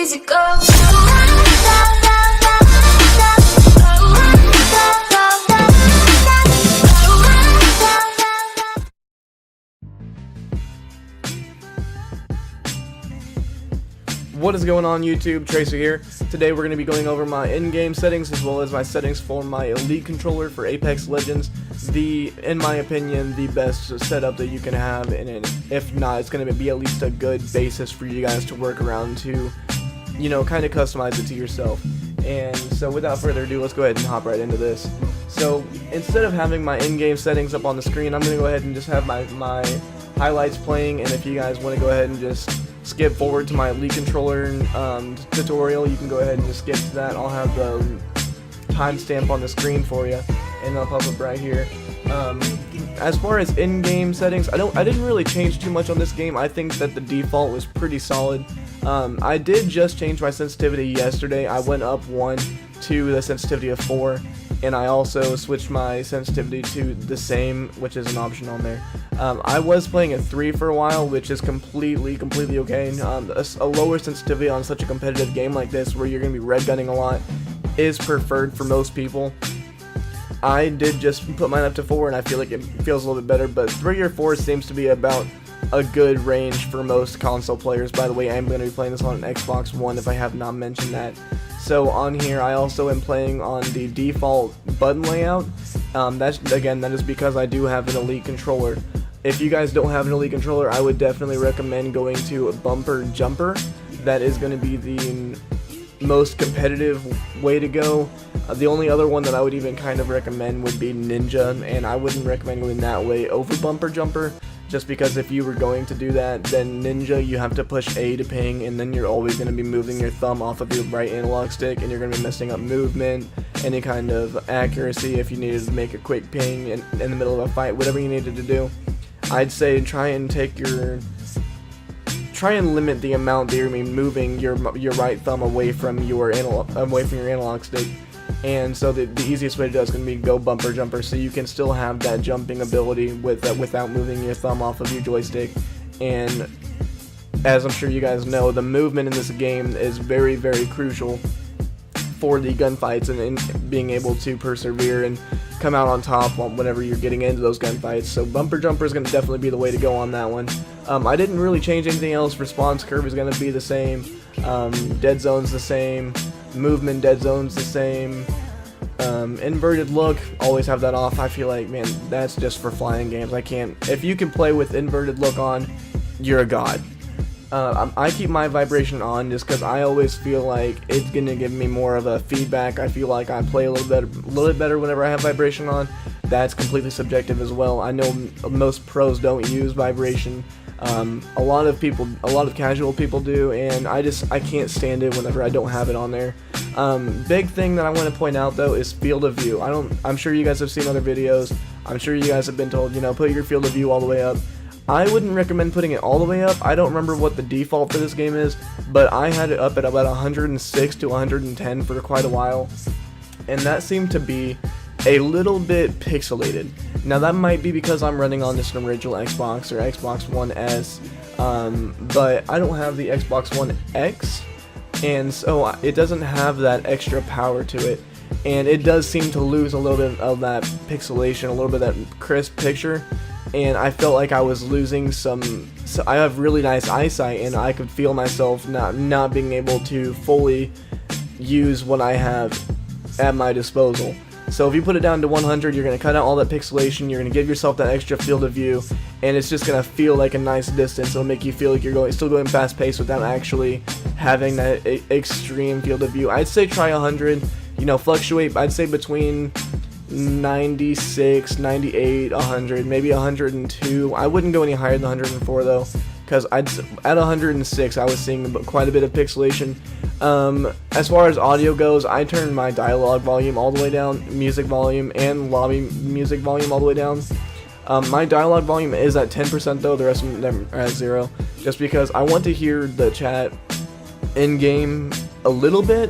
easy go. What is going on YouTube? Tracer here. Today we're going to be going over my in-game settings as well as my settings for my Elite controller for Apex Legends. In my opinion, the best setup that you can have, and if not, it's going to be at least a good basis for you guys to work around to, you know, kind of customize it to yourself. And so without further ado, let's go ahead and hop right into this. So instead of having my in-game settings up on the screen, I'm going to go ahead and just have my highlights playing, and if you guys want to go ahead and just skip forward to my Elite controller tutorial, you can go ahead and just skip to that. I'll have the timestamp on the screen for you, and I'll pop up right here. As far as in-game settings, I didn't really change too much on this game. I think that the default was pretty solid. I did just change my sensitivity yesterday. I went up 1 to the sensitivity of 4, and I also switched my sensitivity to the same, which is an option on there. I was playing at 3 for a while, which is completely okay. A lower sensitivity on such a competitive game like this, where you're going to be red gunning a lot, is preferred for most people. I did just put mine up to 4, and I feel like it feels a little bit better, but 3 or 4 seems to be about a good range for most console players. By the way, I'm going to be playing this on an Xbox One if I have not mentioned that. So on here, I also am playing on the default button layout. That is because I do have an Elite controller. If you guys don't have an Elite controller, I would definitely recommend going to Bumper Jumper. That is going to be the most competitive way to go. The only other one that I would even kind of recommend would be Ninja, and I wouldn't recommend going that way over Bumper Jumper, just because if you were going to do that, then Ninja, you have to push A to ping, and then you're always going to be moving your thumb off of your right analog stick, and you're going to be messing up movement, any kind of accuracy if you needed to make a quick ping in the middle of a fight, whatever you needed to do. I'd say try and limit the amount that you're moving your right thumb away from your analog stick. And so the easiest way to do it is going to be go Bumper Jumper, so you can still have that jumping ability without moving your thumb off of your joystick. And as I'm sure you guys know, the movement in this game is very crucial for the gunfights and being able to persevere and come out on top whenever you're getting into those gunfights. So Bumper Jumper is going to definitely be the way to go on that one. I didn't really change anything else. Response curve is going to be the same. Dead zone's the same. Movement dead zone's the same. Inverted look, always have that off. I feel like, man, that's just for flying games. If you can play with inverted look on, you're a god. I keep my vibration on just because I always feel like it's gonna give me more of a feedback. I feel like I play a little bit better whenever I have vibration on. That's completely subjective as well. I know most pros don't use vibration. A lot of casual people do, and I can't stand it whenever I don't have it on there. Big thing that I want to point out though is field of view. I'm sure you guys have seen other videos. I'm sure you guys have been told, you know, put your field of view all the way up. I wouldn't recommend putting it all the way up. I don't remember what the default for this game is, but I had it up at about 106 to 110 for quite a while, and that seemed to be a little bit pixelated. Now that might be because I'm running on just an original Xbox or Xbox One S, but I don't have the Xbox One X, and so it doesn't have that extra power to it, and it does seem to lose a little bit of that pixelation, a little bit of that crisp picture, and I felt like I was losing some. So I have really nice eyesight, and I could feel myself not being able to fully use what I have at my disposal. So if you put it down to 100, you're going to cut out all that pixelation, you're going to give yourself that extra field of view, and it's just going to feel like a nice distance. It'll make you feel like you're still going fast paced without actually having that extreme field of view. I'd say try 100, you know, fluctuate, I'd say between 96, 98, 100, maybe 102. I wouldn't go any higher than 104 though, because at 106 I was seeing quite a bit of pixelation. As far as audio goes, I turned my dialogue volume all the way down, music volume and lobby music volume all the way down. My dialogue volume is at 10% though, the rest of them are at 0, just because I want to hear the chat in game a little bit,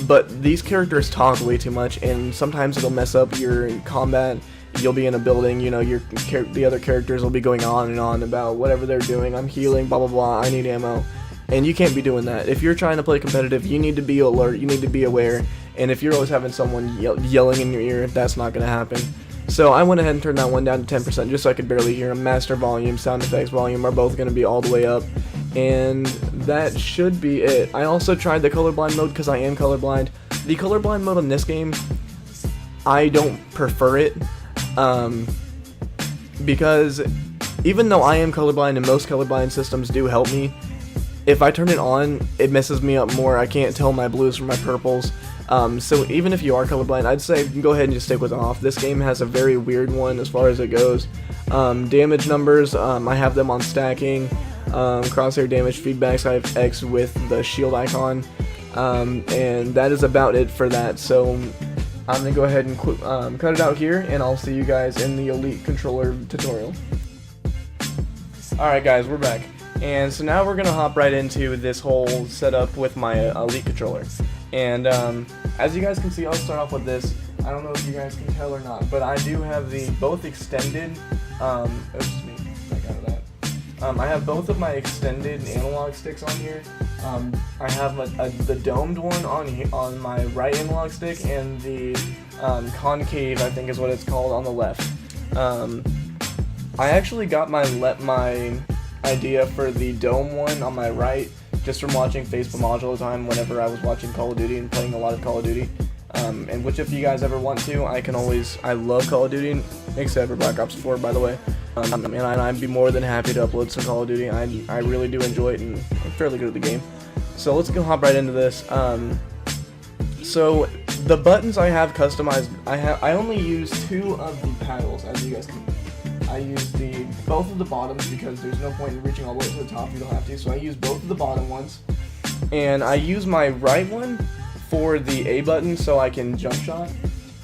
but these characters talk way too much, and sometimes it'll mess up your combat. You'll be in a building, you know, the other characters will be going on and on about whatever they're doing. I'm healing, blah blah blah, I need ammo, And you can't be doing that. If you're trying to play competitive, you need to be alert, you need to be aware, and if you're always having someone yelling in your ear, that's not going to happen. So I went ahead and turned that one down to 10% just so I could barely hear them. Master volume, sound effects volume are both going to be all the way up, and that should be it. I also tried the colorblind mode because I am colorblind. The colorblind mode on this game, I don't prefer it, because even though I am colorblind and most colorblind systems do help me, if I turn it on, it messes me up more. I can't tell my blues from my purples. So even if you are colorblind, I'd say go ahead and just stick with off. This game has a very weird one as far as it goes. Damage numbers, I have them on stacking. Crosshair damage feedbacks, I have X with the shield icon. And that is about it for that. So I'm going to go ahead and cut it out here, and I'll see you guys in the Elite controller tutorial. Alright guys, we're back. And so now we're going to hop right into this whole setup with my Elite controller. And as you guys can see, I'll start off with this. I don't know if you guys can tell or not, but I do have the both extended, oops, me, back out of that. I have both of my extended analog sticks on here. I have the domed one on my right analog stick, and the concave, I think is what it's called, on the left. I actually got my idea for the dome one on my right just from watching Facebook Module all the time whenever I was watching Call of Duty and playing a lot of Call of Duty. And which, if you guys ever want to, I love Call of Duty, except for Black Ops 4, by the way. And I'd be more than happy to upload some Call of Duty. I really do enjoy it, and I'm fairly good at the game. So let's go hop right into this. So the buttons I have customized, I only use 2 of the paddles, as you guys can. I use both of the bottoms because there's no point in reaching all the way to the top if you don't have to. So I use both of the bottom ones, and I use my right one for the A button so I can jump shot,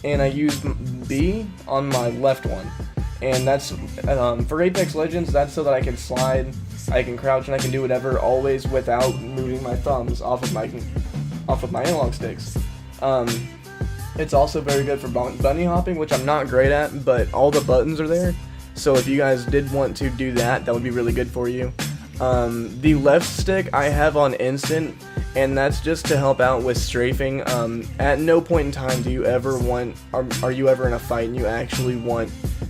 and I use B on my left one. And that's for Apex Legends. That's so that I can slide, I can crouch, and I can do whatever always without moving my thumbs off of my analog sticks. It's also very good for bunny hopping, which I'm not great at, but all the buttons are there. So if you guys did want to do that, that would be really good for you. The left stick I have on instant, and that's just to help out with strafing. At no point in time do you ever are you ever in a fight and you actually want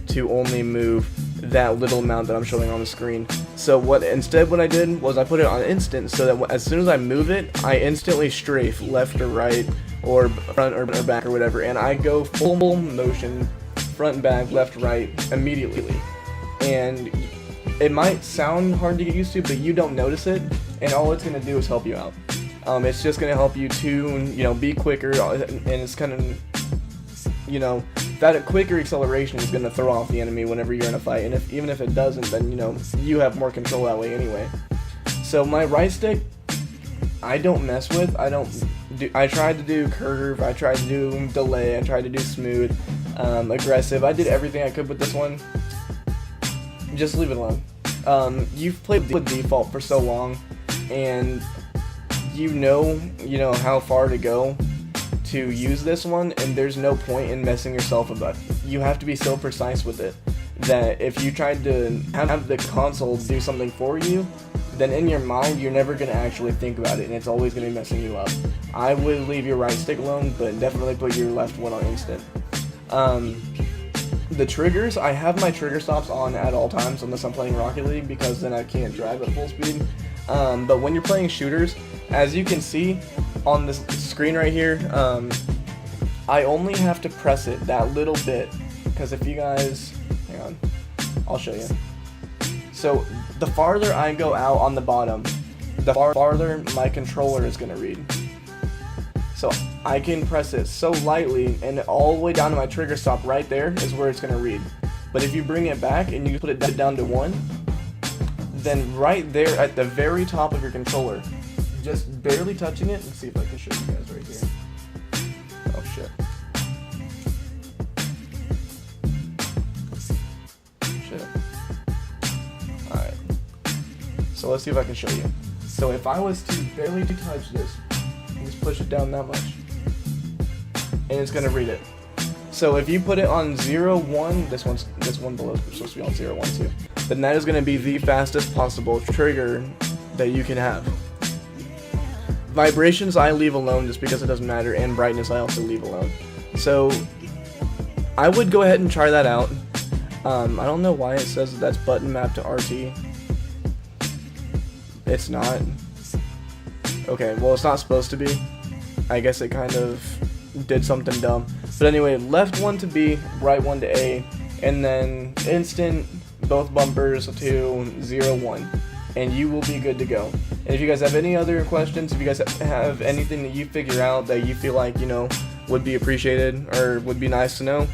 to only move that little amount that I'm showing on the screen. So what I did was I put it on instant so that as soon as I move it, I instantly strafe left or right or front or back or whatever, and I go full motion, front and back, left, right, immediately. And it might sound hard to get used to, but you don't notice it, and all it's going to do is help you out. It's just going to help you to, be quicker, and it's kind of, that quicker acceleration is going to throw off the enemy whenever you're in a fight, and even if it doesn't, then, you have more control that way anyway. So my right stick, I don't mess with. I tried to do curve, I tried to do delay, I tried to do smooth, aggressive. I did everything I could with this one. Just leave it alone. You've played with default for so long, and you know how far to go to use this one, and there's no point in messing yourself about it. You have to be so precise with it that if you tried to have the console do something for you, then in your mind you're never going to actually think about it, and it's always going to be messing you up. I would leave your right stick alone, but definitely put your left one on instant. The triggers, I have my trigger stops on at all times unless I'm playing Rocket League, because then I can't drive at full speed. But when you're playing shooters, as you can see on this screen right here, I only have to press it that little bit, because if you guys, hang on, I'll show you. So the farther I go out on the bottom, the farther my controller is going to read. So I can press it so lightly, and all the way down to my trigger stop right there is where it's going to read. But if you bring it back and you put it down to 1, then right there at the very top of your controller, just barely touching it, let's see if I can show you guys right here. Oh shit. Shit. Alright. So let's see if I can show you. So if I was to barely touch this, just push it down that much, and it's gonna read it. So if you put it on 0, 1, this one below is supposed to be on 0, 1, 2, then that is gonna be the fastest possible trigger that you can have. vibrations I leave alone just because it doesn't matter, and brightness I also leave alone. So I would go ahead and try that out. I don't know why it says that's button mapped to RT. It's not. Okay, well, it's not supposed to be. I guess it kind of did something dumb. But anyway, left one to B, right one to A, and then instant both bumpers to 0, 1, and you will be good to go. And if you guys have any other questions, if you guys have anything that you figure out that you feel like, you know, would be appreciated or would be nice to know,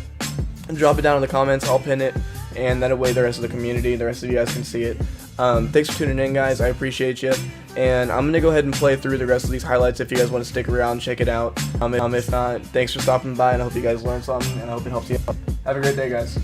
drop it down in the comments. I'll pin it, and that way the rest of the community, the rest of you guys can see it. Thanks for tuning in, guys. I appreciate you, and I'm gonna go ahead and play through the rest of these highlights if you guys want to stick around and check it out. If not, thanks for stopping by, and I hope you guys learned something, and I hope it helps you out. Have a great day, guys.